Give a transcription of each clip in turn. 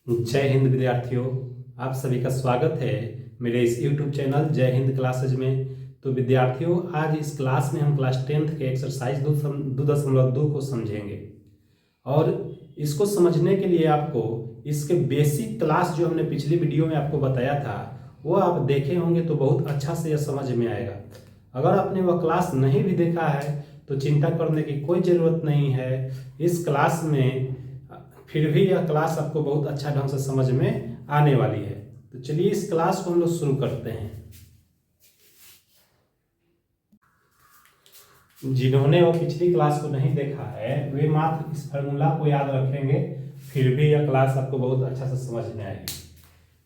जय हिंद विद्यार्थियों, आप सभी का स्वागत है मेरे इस YouTube चैनल जय हिंद क्लासेज में। तो विद्यार्थियों, आज इस क्लास में हम क्लास 10th के एक्सरसाइज 2.2 को समझेंगे। और इसको समझने के लिए आपको इसके बेसिक क्लास जो हमने पिछली वीडियो में आपको बताया था वो आप देखे होंगे तो बहुत अच्छा से यह समझ में आएगा। अगर आपने वह क्लास नहीं भी देखा है तो चिंता करने की कोई ज़रूरत नहीं है। इस क्लास में फिर भी यह क्लास आपको बहुत अच्छा ढंग से समझ में आने वाली है। तो चलिए इस क्लास को हम लोग शुरू करते हैं। जिन्होंने वो पिछली क्लास को नहीं देखा है वे मात्र इस फार्मूला को याद रखेंगे, फिर भी यह क्लास आपको बहुत अच्छा से समझ में आएगी।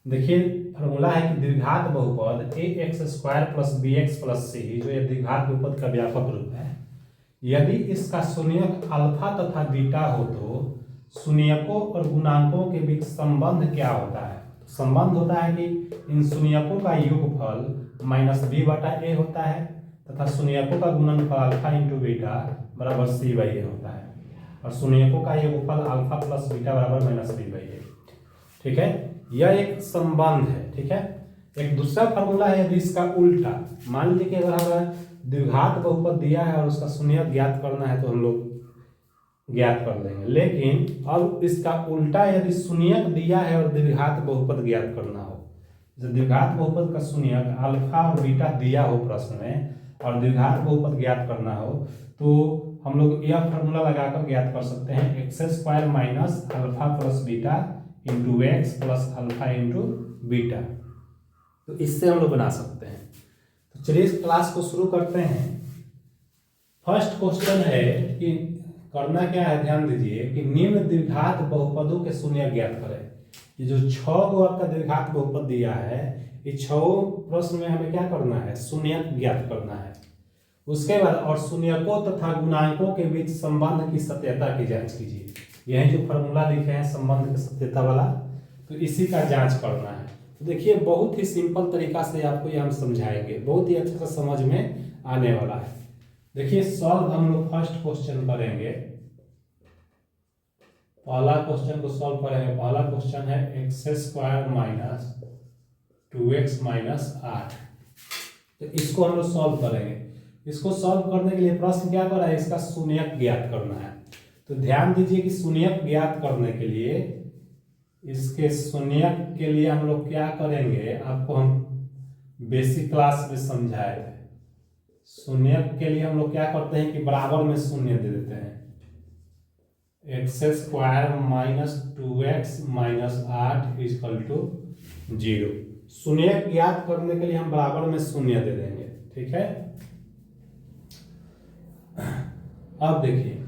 देखिए, फार्मूला है कि द्विघात बहुपद ax² plus bx plus c, जो यह द्विघात बहुपद का व्यापक रूप है, यदि इसका शून्यक अल्फा तथा बीटा हो तो शून्यकों और गुणांकों के बीच संबंध क्या होता है। तो संबंध होता है कि इन शून्यकों का योगफल माइनस बी बटा ए होता है तथा शून्यकों का गुणनफल अल्फा इंटू बीटा बराबर सी बाई ए होता है, और शून्यकों का योगफल अल्फा प्लस बीटा बराबर माइनस बी बाई ए। ठीक है, यह एक संबंध है। ठीक है, एक दूसरा फार्मूला है, यदि इसका उल्टा, मान लीजिए कि अगर हमें द्विघात बहुपद दिया है और उसका शून्यक ज्ञात करना है तो हम लोग ज्ञात कर लेंगे, लेकिन अब इसका उल्टा यदि शून्यक दिया है और द्विघात बहुपद ज्ञात करना हो, जब द्विघात बहुपद का शून्यक अल्फा और बीटा दिया हो प्रश्न में और द्विघात बहुपद ज्ञात करना हो तो हम लोग यह फार्मूला लगाकर ज्ञात कर सकते हैं, x² minus alpha plus beta into x plus alpha into beta. तो इससे हम लोग बना सकते हैं। तो चलिए इस क्लास को शुरू करते हैं। फर्स्ट क्वेश्चन है कि करना क्या है, ध्यान दीजिए कि निम्न द्विघात बहुपदों के शून्य ज्ञात करें। ये जो 6 गो आपका द्विघात बहुपद दिया है, ये 6 प्रश्न में हमें क्या करना है, शून्य ज्ञात करना है। उसके बाद और शून्यकों तथा गुणांकों के बीच संबंध की सत्यता की जांच कीजिए। यही जो फॉर्मूला लिखे हैं संबंध की सत्यता वाला, तो इसी का जांच करना है। तो देखिए, बहुत ही सिंपल तरीका से आपको ये हम समझाएंगे, बहुत ही अच्छे से समझ में आने वाला है। देखिए, सॉल्व हम लोग फर्स्ट क्वेश्चन करेंगे। पहला क्वेश्चन को सॉल्व करेंगे। पहला क्वेश्चन है x² माइनस 2x माइनस 8। तो इसको हम लोग सॉल्व करेंगे। इसको सॉल्व करने के लिए प्रश्न क्या कर रहा है, इसका शून्यक ज्ञात करना है। तो ध्यान दीजिए कि शून्यक ज्ञात करने के लिए, इसके शून्यक के लिए हम लोग क्या करेंगे, आपको हम बेसिक क्लास में समझाए थे। शून्यक के लिए हम लोग क्या करते हैं कि बराबर में शून्य दे देते हैं। x² minus 2x minus 8 equal to 0। शून्यक ज्ञात करने के लिए हम बराबर में शून्य दे देंगे। ठीक है, अब देखिए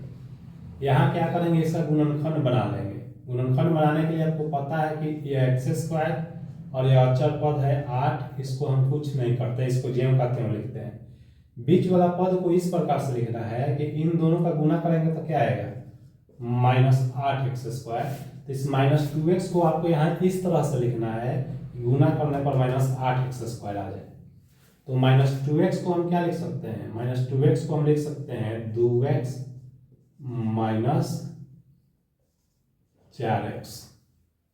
यहाँ क्या करेंगे, इसका गुणनखंड बना लेंगे। गुणनखंड बनाने के लिए आपको पता है कि यह x² और यह अचर पद है 8, इसको हम कुछ नहीं करते, इसको ज्यों का त्यों लिखते हैं। बीच वाला पद को इस प्रकार से लिखना है कि इन दोनों का गुना करेंगे तो क्या आएगा, माइनस 8x²। तो इस माइनस 2x को आपको यहाँ इस तरह से लिखना है, गुना करने पर माइनस 8x² आ जाए। तो माइनस 2x को हम क्या लिख सकते हैं, माइनस 2x को हम लिख सकते हैं 2x माइनस 4x।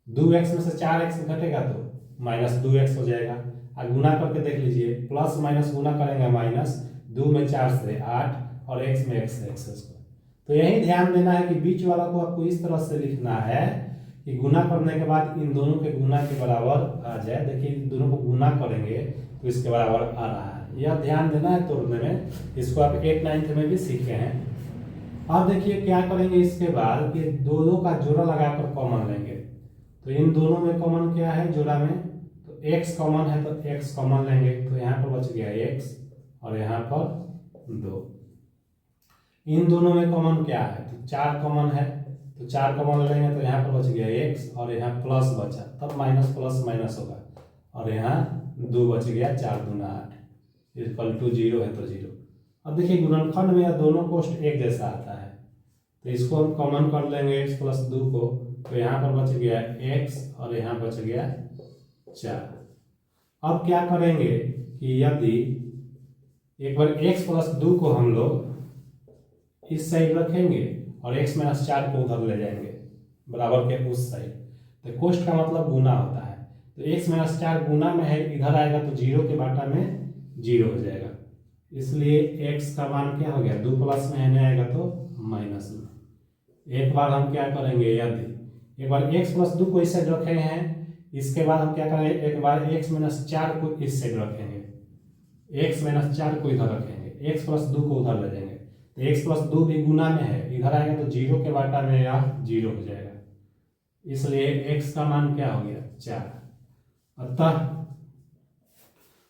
2x में से 4x घटेगा तो माइनस 2x हो जाएगा। और गुना करके देख लीजिए, प्लस माइनस गुना करेंगे माइनस 2 में 4 से 8 और x में x से x²। तो यही ध्यान देना है कि बीच वाला को आपको इस तरह से लिखना है कि गुना करने के बाद इन दोनों के गुना के बराबर आ जाए। देखिए, इन दोनों को गुना करेंगे तो इसके बराबर आ रहा है, यह ध्यान देना है तोड़ने में। इसको आप 8-9 में भी सीखे हैं। अब देखिए क्या करेंगे, इसके बाद कि दो का जोड़ा लगाकर कॉमन लेंगे। तो इन दोनों में कॉमन क्या है, जोड़ा में तो x कॉमन है तो x कॉमन लेंगे। तो यहाँ पर बच गया x और यहाँ पर 2। इन दोनों में कॉमन क्या है, तो 4 कॉमन है, तो 4 कॉमन लेंगे तो यहाँ पर बच गया x और यहाँ प्लस बचा, तब माइनस प्लस माइनस होगा और यहाँ 2 बच गया, 4 दूना 8 इक्वल टू 0 है तो 0। अब देखिए गुणनखंड में यह दोनों कोष्ट एक जैसा आता है, तो इसको हम कॉमन कर लेंगे x प्लस 2 को। तो यहाँ पर बच गया x और यहाँ बच गया 4। अब क्या करेंगे कि यदि एक बार x प्लस 2 को हम लोग इस साइड रखेंगे और x माइनस 4 को उधर ले जाएंगे बराबर के उस साइड, तो कोष्ट का मतलब गुना होता है, तो x माइनस 4 गुना में है, इधर आएगा तो 0 के बाटा में 0 हो जाएगा, इसलिए x का मान क्या हो गया, 2 प्लस में है आएगा तो माइनस में। एक बार हम क्या करेंगे, यदि एक बार x प्लस 2 को इस साइड रखे हैं, इसके बाद हम क्या करेंगे, एक बार x माइनस 4 को इस साइड रखेंगे, x माइनस 4 को इधर रखेंगे, x प्लस 2 को उधर ले जाएंगे, तो x प्लस 2 भी गुना में है, इधर आएगा तो 0 के बाटा में या 0 हो जाएगा, इसलिए x का मान क्या हो गया 4।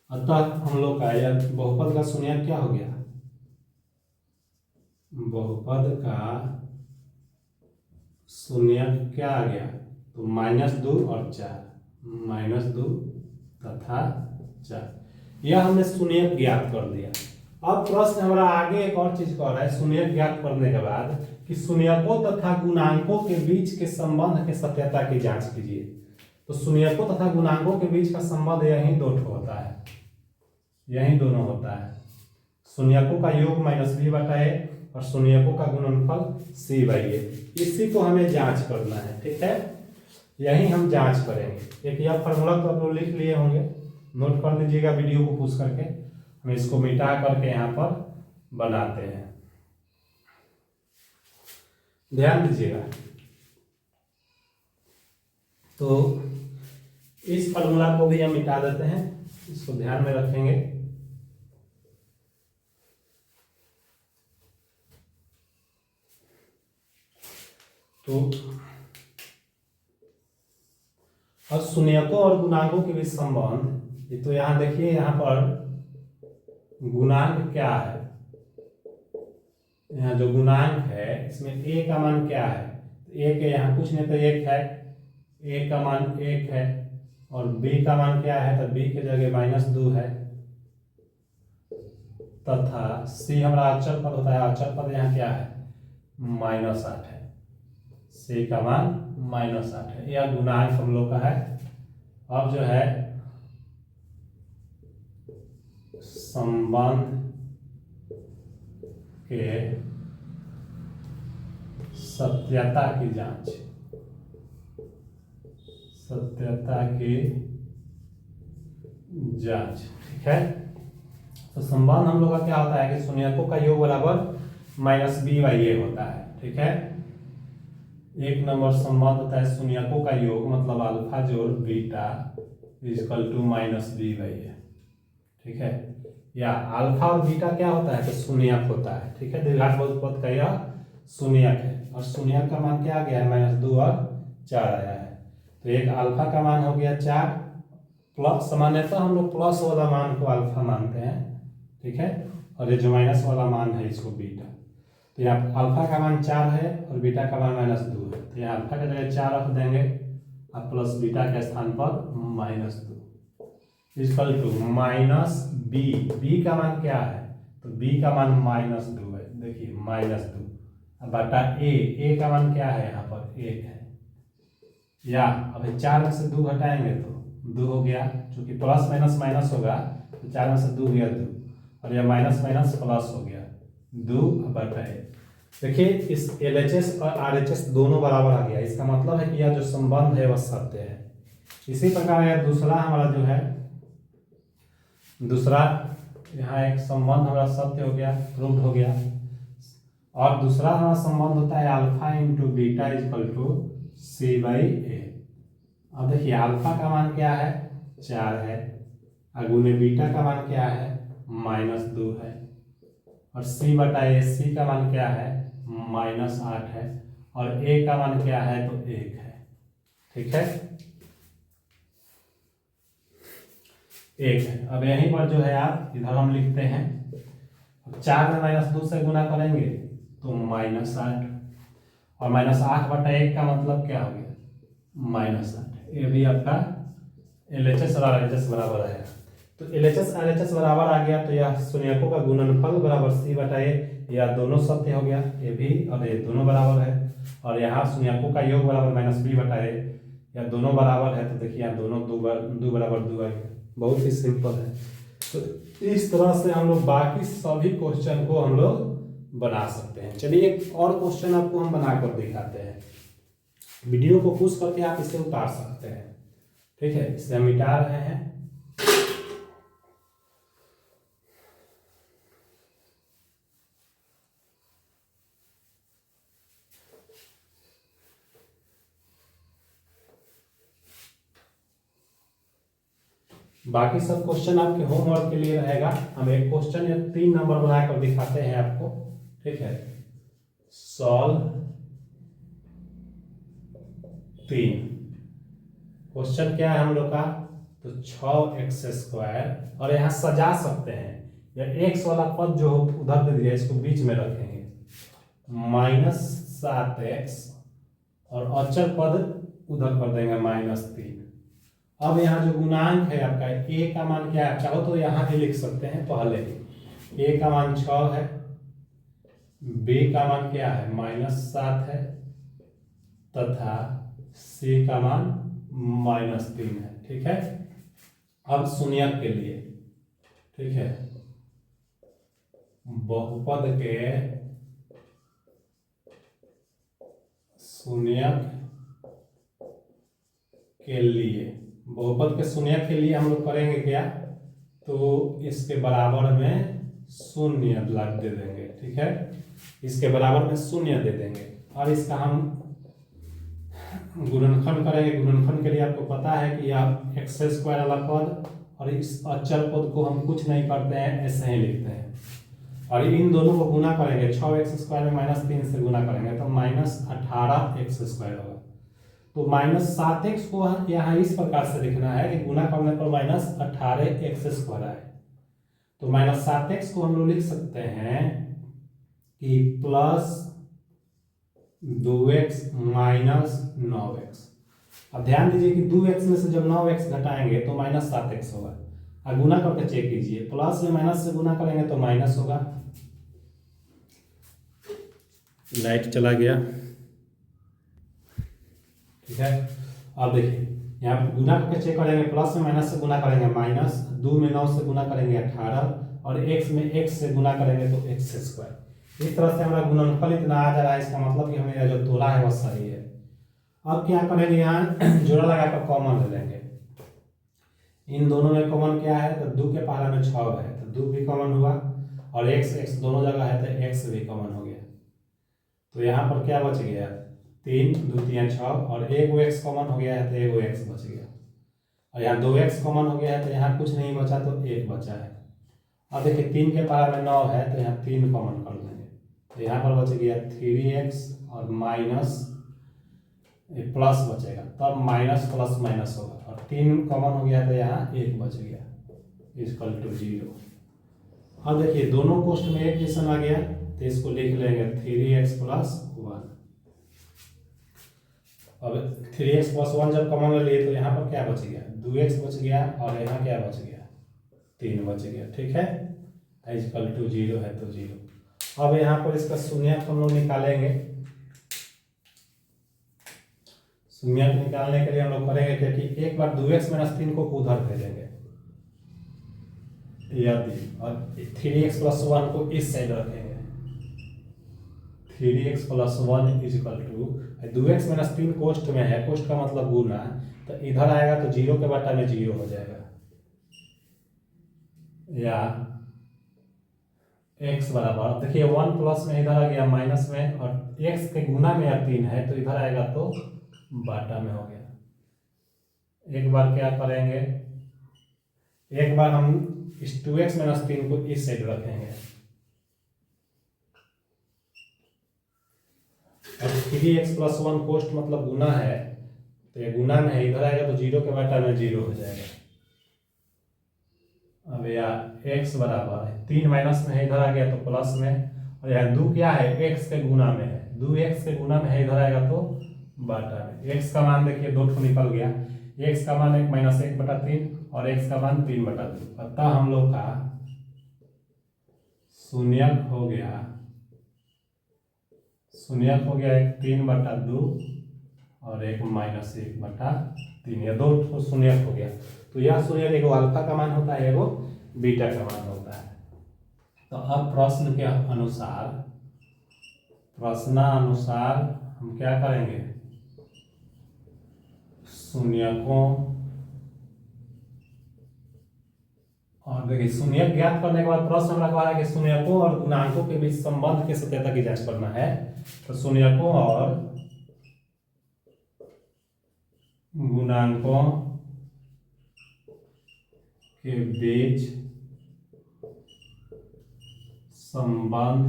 अतः हम लोग का यह बहुपद का शून्यक क्या हो गया, बहुपद का शून्यक क्या आ गया, तो -2 और 4, -2 तथा 4। यह हमने शून्यक ज्ञात कर दिया। अब प्रश्न हमारा आगे एक और चीज कह रहा है, शून्यक ज्ञात करने के बाद कि शून्यकों तथा गुणांकों के बीच के संबंध के सत्यता की जांच कीजिए। तो शून्यकों तथा गुणांकों के बीच का संबंध यही दो होता है, यही दोनों होता है, शून्यकों का योग -b/a और शून्यकों का गुणनफल c/a। इसी को हमें जांच करना है, ठीक है, यही हम जांच करेंगे। एक यह फॉर्मूला तो आप लोग लिख लिए होंगे, नोट कर लीजिएगा वीडियो को पूछ करके, हम इसको मिटा करके यहाँ पर बनाते हैं, ध्यान दीजिएगा। तो इस फॉर्मूला को भी हम मिटा देते हैं, इसको ध्यान में रखेंगे। तो अब शून्यकों और गुणांकों के बीच संबंध, ये तो यहाँ देखिए, यहाँ पर गुणांक क्या है, यहाँ जो गुणांक है इसमें a का मान क्या है, तो a के यहाँ कुछ नहीं तो 1 है, a का मान 1 है, और b का मान क्या है, तो b के जगह -2 है, तथा c हमारा अचर पद होता है, अचर पद यहाँ क्या है -8 है, c का मान -8 है, यह गुणांक हम लोग का है। अब जो है संबंध के सत्यता की जांच, सत्यता की जांच, ठीक है। तो संबंध हम लोग का क्या होता है कि शून्यकों का योग बराबर -b/a होता है, ठीक है। एक नंबर संबंध होता है शून्यकों का योग, मतलब अल्फा जोड़ बीटा इक्वल टू -b/a, ठीक है। या अल्फा और बीटा क्या होता है, तो शून्यक होता है, ठीक है। द्विघात बहुपद का यह शून्यक है, और शून्यक का मान क्या आ गया है, -2 और 4 आया है। तो एक अल्फा का मान हो गया 4, प्लस सामान्यतः हम लोग प्लस वाला मान को अल्फा मानते हैं, ठीक है, और ये जो माइनस वाला मान है इसको बीटा। तो यहाँ अल्फा का मान 4 है और बीटा का मान -2 है, तो यहाँ अल्फा की जगह 4 रख देंगे और प्लस बीटा के स्थान पर -2 इक्वल टू -b। b का मान क्या है, तो b का मान -2 है, देखिए -2 बटा a का मान क्या है, यहाँ पर 1 है, या अभी 4 में से 2 घटाएंगे तो 2 हो गया, क्योंकि प्लस माइनस माइनस होगा, तो 4 में से 2 गया 2, और यह माइनस माइनस प्लस हो गया 2 बटा a। देखिए इस LHS और RHS दोनों बराबर आ गया, इसका मतलब है कि यह जो संबंध है वह सत्य है। इसी प्रकार यह दूसरा हमारा जो है, दूसरा यहाँ एक संबंध हमारा सत्य हो गया, प्रूव्ड हो गया, और दूसरा हमारा संबंध होता है alpha into beta equal to c/a। अब देखिए अल्फा का मान क्या है 4 है, अगुने बीटा का मान क्या है -2 है, और c/a, c का मान क्या है -8 है, और a का मान क्या है तो 1 है, ठीक है, 1 है। अब यहीं पर जो है आप इधर हम लिखते हैं, 4 में -2 से गुना करेंगे तो -8, और -8/1 का मतलब क्या हो गया -8। ये भी आपका LHS और RHS बराबर है, तो LHS RHS बराबर आ गया, तो यह शून्यकों का गुणनफल बराबर c/a, यह दोनों सत्य हो गया, ये भी और ये दोनों बराबर है, और यहाँ शून्यकों का योग बराबर -b/a, यह दोनों बराबर है, तो देखिए यहाँ दोनों 2 बराबर 2 आ गया, बहुत ही सिंपल है। तो इस तरह से हम लोग बाकी सभी क्वेश्चन को हम लोग बना सकते हैं। चलिए एक और क्वेश्चन आपको हम बनाकर दिखाते हैं, वीडियो को पुश करके आप इसे उतार सकते हैं। ठीक है, इसे हम मिटा रहे हैं। बाकी सब क्वेश्चन आपके होमवर्क के लिए रहेगा। हम एक क्वेश्चन या 3 नंबर बनाकर दिखाते हैं आपको। ठीक है, सॉल्व 3। क्वेश्चन क्या है हम लोग का, तो 6x², और यहाँ सजा सकते हैं, या x वाला पद जो उधर दे दिया इसको बीच में रखेंगे, -7x, और अचर पद उधर कर देंगे -3। अब यहाँ जो गुणांक है आपका, a का मान क्या है, चाहो तो यहाँ भी लिख सकते हैं पहले ही। a का मान 6 है, b का मान क्या है -7 है, तथा c का मान -3 है। ठीक है, अब शून्यक के लिए, ठीक है, बहुपद के शून्यक के लिए, बहुपद के शून्यक के लिए हम लोग करेंगे क्या, तो इसके बराबर में शून्य दे देंगे। ठीक है, इसके बराबर में शून्य दे देंगे, और इसका हम गुणनखंड करेंगे। गुणनखंड के लिए आपको पता है कि आप x² वाला पद और इस अचर पद को हम कुछ नहीं करते हैं, ऐसे ही लिखते हैं, और इन दोनों को गुना करेंगे। 6x² में -3 से गुना करेंगे तो -18x² होगा। तो -7x को यहाँ इस प्रकार से लिखना है कि गुना करने पर -18x² आए। तो -7x को हम लोग लिख सकते हैं कि +2x - 9x। अब ध्यान दीजिए कि 2x में से जब 9x घटाएंगे तो -7x होगा। अब गुना करके चेक कीजिए, प्लस में माइनस से गुना करेंगे तो माइनस होगा। लाइट चला गया। ठीक है, अब देखिए यहाँ पे गुना करके चेक करेंगे, प्लस में माइनस से गुना करेंगे माइनस, 2 में 9 से गुना करेंगे 18, और x में x से गुना करेंगे तो x²। इस तरह से हमारा गुणनफल इतना आ जा रहा है, इसका मतलब कि हमें जो तोला है वह सही है। अब क्या करेंगे, यहाँ जोड़ा लगाकर कॉमन ले लेंगे। इन दोनों में कॉमन क्या है, तो 2 के पहले में 6 है तो 2 भी कॉमन हुआ, और x दोनों जगह है तो x भी कॉमन हो गया। तो यहाँ पर क्या बच गया, 3 2 3 6, और एगो x कॉमन हो गया है तो एगो x बच गया, और यहाँ 2x कॉमन हो गया है तो यहाँ कुछ नहीं बचा तो 1 बचा है। अब देखिए 3 के पावर में 9 है तो यहाँ 3 कॉमन कर देंगे, तो यहाँ पर बच गया 3x, और माइनस प्लस बचेगा, तब माइनस प्लस माइनस होगा, और 3 कॉमन हो गया तो यहाँ 1 बच गया, =0। अब देखिए दोनों कोष्ठ में एक जैसा आ गया तो इसको लिख लेंगे 3x + 1। अब 3x + 1 जब कॉमन ले लिए तो यहाँ पर क्या बच गया, 2x बच गया, और यहाँ क्या बच गया, 3 बच गया। ठीक है, =0 है तो 0। अब यहाँ पर इसका शून्यक हम लोग निकालेंगे। शून्यक निकालने के लिए हम लोग करेंगे क्या कि एक बार 2x - 3 को उधर भेजेंगे यदि, और 3x + 1 को इस साइड रखेंगे। 3x + 1 = 2x - 3 कोष्ठ में है, कोष्ठ का मतलब गुना, तो इधर आएगा तो 0 के बटा में 0 हो जाएगा, या x बराबर, देखिए 1 प्लस में इधर आ गया माइनस में, और x के गुना में या 3 है तो इधर आएगा तो बाटा में हो गया। एक बार क्या करेंगे, एक बार हम इस 2x - 3 को इस साइड रखेंगे, और 3x + 1 कोष्ठ मतलब गुना है, तो ये गुना में है, इधर आएगा तो 0 के बटा में 0 हो जाएगा। अब या x बराबर है 3 माइनस में है, इधर आ गया तो प्लस में, और यहाँ 2 क्या है, x के गुना में है, 2x के गुना में है, इधर आएगा तो बाटा में। x का मान देखिए 2 ठो निकल गया, x का मान 1 - 1/3, और x का मान 3/2। अतः हम लोग का शून्यक हो गया, एक 3/2 और एक -1/3, या 2 ठो शून्यक हो गया। तो यह शून्यक एगो अल्फा का मान होता है, एगो बीटा का मान होता है। तो अब प्रश्न के अनुसार, प्रश्नानुसार हम क्या करेंगे, शून्यकों, और देखिए शून्यक ज्ञात करने के बाद प्रश्न हमारा कहा है कि शून्यकों और गुणांकों के बीच संबंध की सत्यता की जांच करना है। तो शून्यकों और गुणांकों के बीच संबंध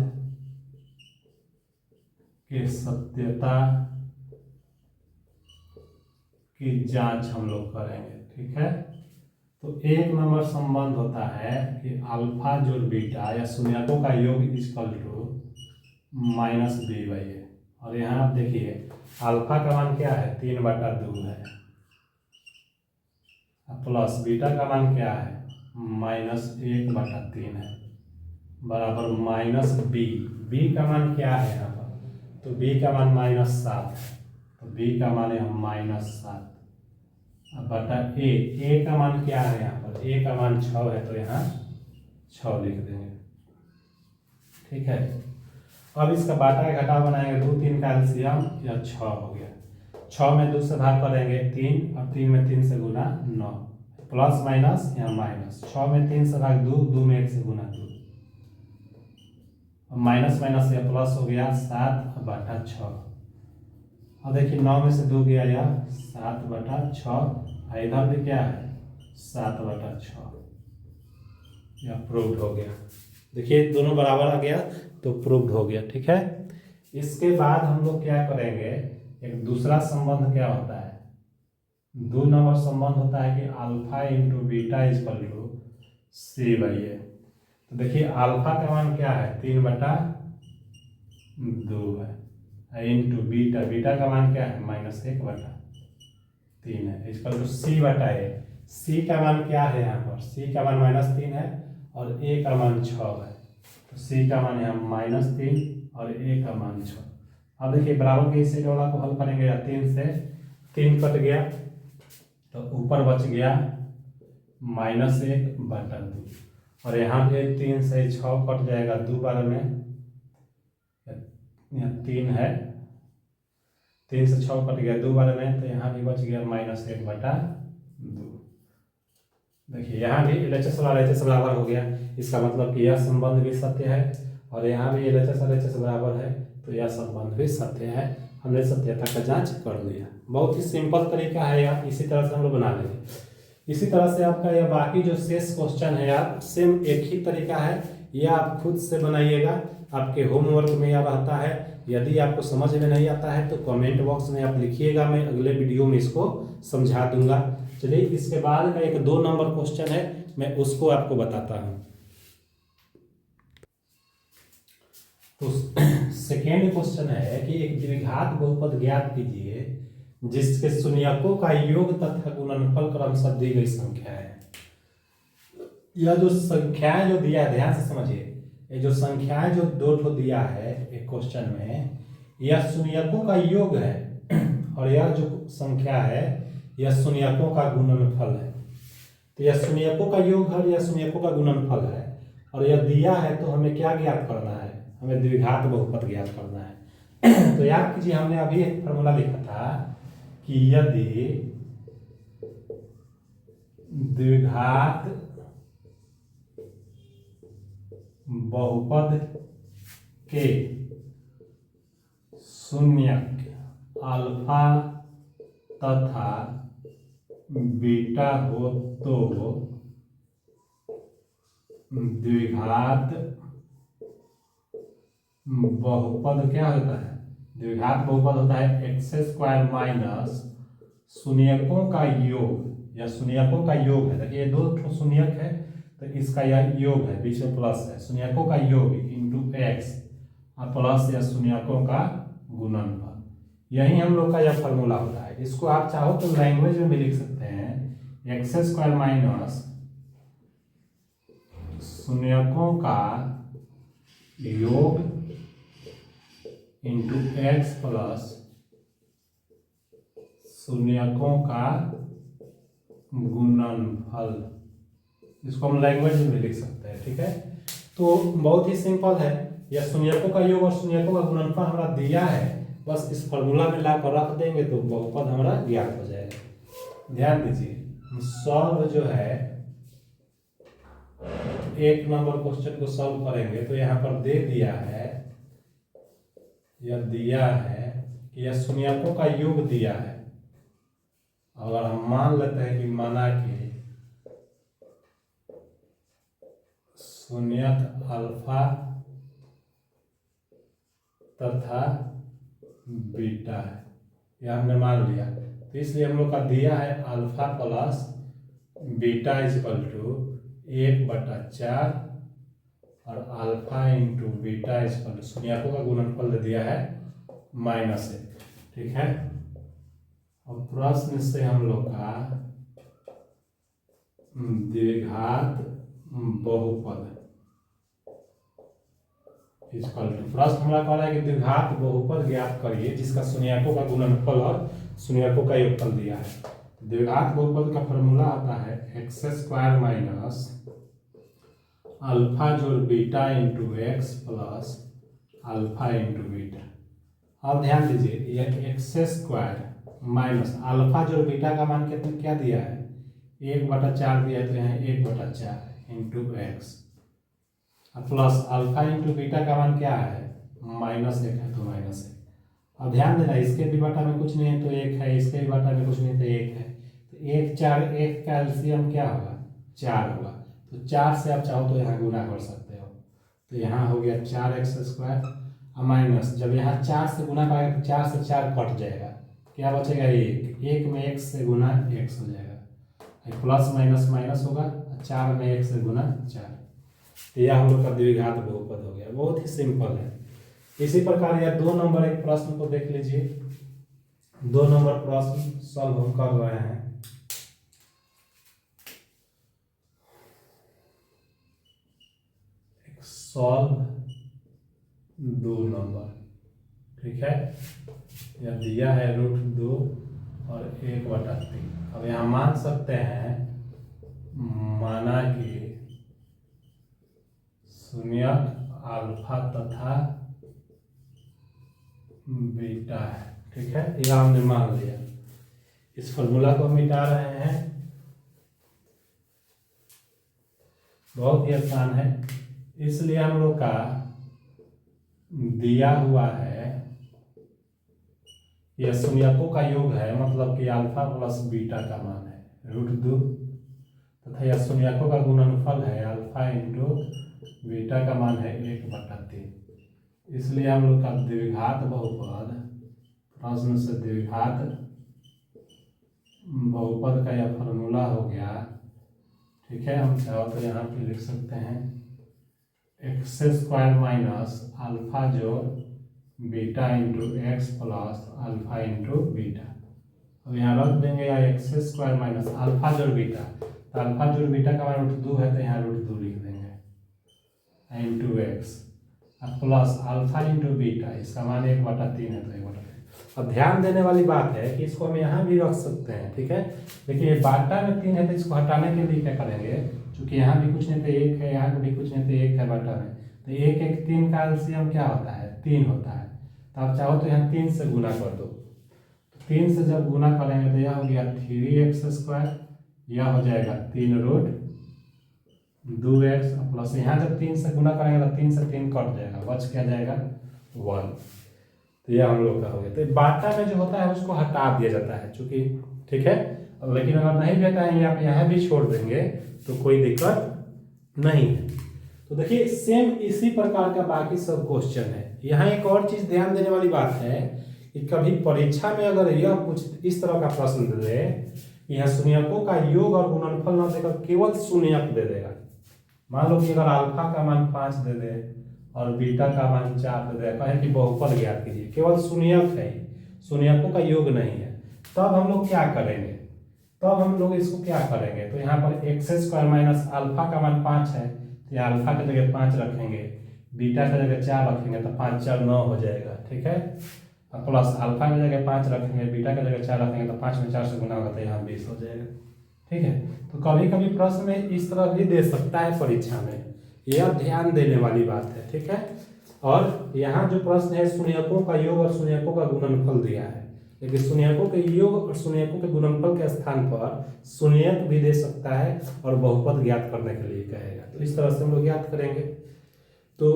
की सत्यता की जांच हम लोग करेंगे। ठीक है, तो एक नंबर संबंध होता है कि अल्फा जोड़ बीटा या शून्यकों का योग equal to minus b by a. और यहाँ आप देखिए अल्फा का मान क्या है, 3/2 है, प्लस बीटा का मान क्या है, -1/3 है, बराबर माइनस बी। बी का मान क्या है यहाँ पर, तो बी का मान -7 है, तो बी का मान है -7 बटा ए का मान क्या है यहाँ पर, ए का मान 6 है, तो यहाँ 6 लिख देंगे। ठीक है, अब इसका बाटा का घटाव बनाएंगे, 2 3 का एलसीएम या 6 हो गया। 6 में 2 से भाग करेंगे 3, और 3 में 3 से गुना 9, प्लस माइनस या माइनस, 6 में 3 से भाग 2, 2 में 1 से गुना 2, माइनस माइनस या प्लस हो गया 7/6। अब देखिए 9 में से 2 गया या 7/6, इधर भी क्या है 7/6, या प्रूव्ड हो गया। देखिए दोनों बराबर आ गया तो प्रूव्ड हो गया। ठीक है, इसके बाद हम लोग क्या करेंगे, एक दूसरा संबंध क्या होता है, 2 नंबर संबंध होता है कि alpha into beta equal to c by a. तो देखिए अल्फा का मान क्या है, 3/2 है, इंटू बीटा, बीटा का मान क्या है, -1/3 है, इक्वल टू सी बटा ए। सी का मान क्या है यहाँ पर, सी का मान -3 है और ए का मान 6 है, तो सी का मान यहाँ -3 और ए का मान 6। अब देखिए बराबर के इस वाला को हल करेंगे, या 3 से 3 कट गया तो ऊपर बच गया -1/2, और यहाँ पे 3 से 6 कट जाएगा, 2 बार में यहाँ 3 है, 3 से 6 कट गया 2 बार में, तो यहाँ भी बच गया -1/2। देखिए यहाँ भी LHS और RHS बराबर हो गया, इसका मतलब कि यह संबंध भी सत्य है, और यहाँ भी LHS और RHS बराबर है, तो यह संबंध भी सत्य है। हमने सत्यता का जांच कर लिया। बहुत ही सिंपल तरीका है यार, इसी तरह से हम लोग बना लेंगे। इसी तरह से आपका यह बाकी जो शेष क्वेश्चन है यार, सेम एक ही तरीका है, यह आप खुद से बनाइएगा, आपके होमवर्क में यह रहता है। यदि आपको समझ में नहीं आता है तो कमेंट बॉक्स में आप लिखिएगा, मैं अगले वीडियो में इसको समझा दूंगा। चलिए इसके बाद का एक 2 नंबर क्वेश्चन है, मैं उसको आपको बताता हूँ। तो सेकेंड क्वेश्चन है कि एक द्विघात बहुपद ज्ञात कीजिए जिसके शून्यकों का योग तथा गुणनफल क्रमशः दी गई संख्या है। यह जो संख्याएं जो दिया है, ध्यान से समझिए, ये जो संख्याएं जो 2 दिया है एक क्वेश्चन में, यह शून्यकों का योग है, और यह जो संख्या है यह शून्यकों का गुणनफल है। तो यह शून्यकों का योग है, यह शून्यकों का गुणनफल है, और यह दिया है, तो हमें क्या ज्ञात करना है, हमें द्विघात बहुपद ज्ञात करना है। तो याद कीजिए हमने अभी एक फॉर्मूला लिखा था कि यदि द्विघात बहुपद के शून्यक अल्फा तथा बीटा हो तो द्विघात बहुपद क्या होता है, द्विघात बहुपद होता है x² माइनस शून्यकों का योग, या शून्यकों का योग है। देखिए 2 शून्यक है, तो इसका यह योग है, बीच में प्लस है, शून्यकों का योग इंटू x और प्लस या शून्यकों का गुणनफल। यही हम लोग का यह फॉर्मूला होता है। इसको आप चाहो तो लैंग्वेज में भी लिख सकते हैं, x² माइनस शून्यकों का योग इंटू x प्लस शून्यकों का गुणनफल। इसको हम लैंग्वेज में भी लिख सकते हैं। ठीक है, तो बहुत ही सिंपल है, यह शून्यकों का योग और शून्यकों का गुणनफल हमारा दिया है, बस इस फॉर्मूला में ला कर रख देंगे तो बहुपद हमारा ज्ञात हो जाएगा। ध्यान दीजिए सॉल्व जो है 1 नंबर क्वेश्चन को सॉल्व करेंगे तो यहाँ पर दे दिया है, यह दिया है कि यह शून्यकों का योग दिया है। अगर हम मान लेते हैं कि माना कि शून्यक अल्फा तथा बीटा है, यह हमने मान लिया। तो इसलिए हम लोग का दिया है alpha plus beta equal to 1/4 और alpha into beta equal to शून्यकों का गुणनफल दे दिया है -1। ठीक है, और प्रश्न से हम लोग का द्विघात बहुपद इक्वल टू, प्रश्न हमारा कह रहा है कि द्विघात बहुपद ज्ञात करिए जिसका शून्यकों का गुणनफल और शून्यकों का योगफल दिया है। द्विघात बहुपद का फॉर्मूला आता है x² माइनस अल्फा जोड़ beta into x plus alpha into beta. अब ध्यान दीजिए यह x² माइनस अल्फा जोड़ बीटा का मान कितना क्या दिया है 1/4 दिया है, तो यहाँ 1/4 into x plus alpha into beta का मान क्या है -1 है, तो -1। अब ध्यान देना इसके भी बटा में कुछ नहीं है तो 1 है, इसके भी बटा में कुछ नहीं तो 1 है, तो 1 4 1 का एलसीएम क्या होगा 4 होगा। तो 4 से आप चाहो तो यहाँ गुना कर सकते हो, तो यहाँ हो गया 4x² माइनस, जब यहाँ 4 से गुना करेंगे तो 4 से 4 कट जाएगा, क्या बचेगा 1 में 1 से गुना x हो जाएगा, प्लस माइनस माइनस होगा, 4 में 1 से गुना 4। तो यह हम लोग का द्विघात बहुपद हो गया, बहुत ही सिंपल है। इसी प्रकार यह 2 नंबर एक प्रश्न को देख लीजिए, 2 नंबर प्रश्न सॉल्व हम कर रहे हैं। सॉल्व 2 नंबर, ठीक है, यह दिया है √2 और 1/3। अब यहाँ मान सकते हैं माना कि शून्यक अल्फा तथा बीटा है, ठीक है, यह हमने मान लिया। इस फॉर्मूला को मिटा रहे हैं, बहुत ही आसान है। इसलिए हम लोग का दिया हुआ है यह शून्यकों का योग है, मतलब कि अल्फा प्लस बीटा का मान है √2 तथा यह शून्यकों का गुणनफल है अल्फा इंटू बीटा का मान है 1/3। इसलिए हम लोग का द्विघात बहुपद, प्रश्न से द्विघात बहुपद का यह फॉर्मूला हो गया, ठीक है। हम चाहो तो यहाँ पे लिख सकते हैं x² माइनस अल्फा जोड़ beta into x plus alpha into beta. अब यहाँ रख देंगे या x² माइनस अल्फा जोड़ बीटा, तो अल्फा जोड़ बीटा का मान √2 है, तो यहाँ √2 लिख देंगे into x plus alpha into beta, इसका मान 1/3 है, तो 1/3। अब ध्यान देने वाली बात है कि इसको हम यहाँ भी रख सकते हैं, ठीक है, लेकिन ये बाटा में 3 है तो इसको हटाने के लिए क्या करेंगे, क्योंकि यहाँ भी कुछ नहीं तो 1 है, यहाँ भी कुछ नहीं तो 1 है बाटा में, तो 1 1 3 का एलसीएम क्या होता है 3 होता है। तो आप चाहो तो यहाँ 3 से गुना कर दो, तो 3 से जब गुना करेंगे तो यह हो गया 3x², यह हो जाएगा 3√2x प्लस यहाँ जब 3 से गुना करेंगे तो 3 से 3 कट जाएगा, बच क्या जाएगा 1। तो यह हम लोग का हो गया। तो बाटा में जो होता है उसको हटा दिया जाता है, चूंकि ठीक है, लेकिन अगर नहीं भी हटाएंगे आप यहाँ भी छोड़ देंगे तो कोई दिक्कत नहीं है। तो देखिए सेम इसी प्रकार का बाकी सब क्वेश्चन है। यहाँ एक और चीज ध्यान देने वाली बात है कि कभी परीक्षा में अगर यह कुछ इस तरह का प्रश्न दे दे, यहाँ शून्यकों का योग और गुणनफल न देकर केवल शून्यक दे देगा, मान लो कि अगर अल्फा का मान 5 दे दे और बीटा का मान 4 दे दे, कहे कि बहुपद ज्ञात कीजिए, केवल शून्यक है, शून्यकों का योग नहीं है, तब हम लोग क्या करेंगे, तब हम लोग इसको क्या करेंगे, तो यहाँ पर x² माइनस अल्फा का मान 5 है, तो यहाँ अल्फा की जगह 5 रखेंगे, बीटा की जगह 4 रखेंगे, तो 5 4 9 हो जाएगा, ठीक है, प्लस अल्फा की जगह 5 रखेंगे, बीटा की जगह 4 रखेंगे, तो 5 में 4 से गुना होगा तो यहाँ 20 हो जाएगा, ठीक है। तो कभी कभी प्रश्न में इस तरह भी दे सकता है परीक्षा में, यह ध्यान देने वाली बात है, ठीक है। और यहाँ जो प्रश्न है शून्यकों का योग और शून्यकों का गुणनफल दिया है, लेकिन शून्यकों के योग और शून्यकों के गुणनफल के स्थान पर शून्यक भी दे सकता है और बहुपद ज्ञात करने के लिए कहेगा। तो इस तरह से हम लोग ज्ञात करेंगे। तो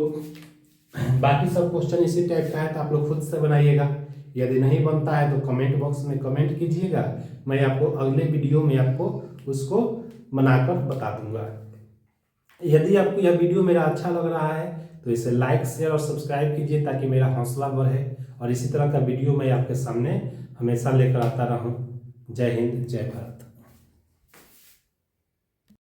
बाकी सब क्वेश्चन इसी टाइप का है, तो आप लोग खुद से बनाइएगा। यदि नहीं बनता है तो कमेंट बॉक्स में कमेंट कीजिएगा, मैं आपको अगले वीडियो में आपको उसको बनाकर बता दूंगा। यदि आपको यह वीडियो मेरा अच्छा लग रहा है तो इसे लाइक शेयर और सब्सक्राइब कीजिए, ताकि मेरा हौसला बढ़े और इसी तरह का वीडियो मैं आपके सामने हमेशा लेकर आता रहूं। जय हिंद, जय भारत।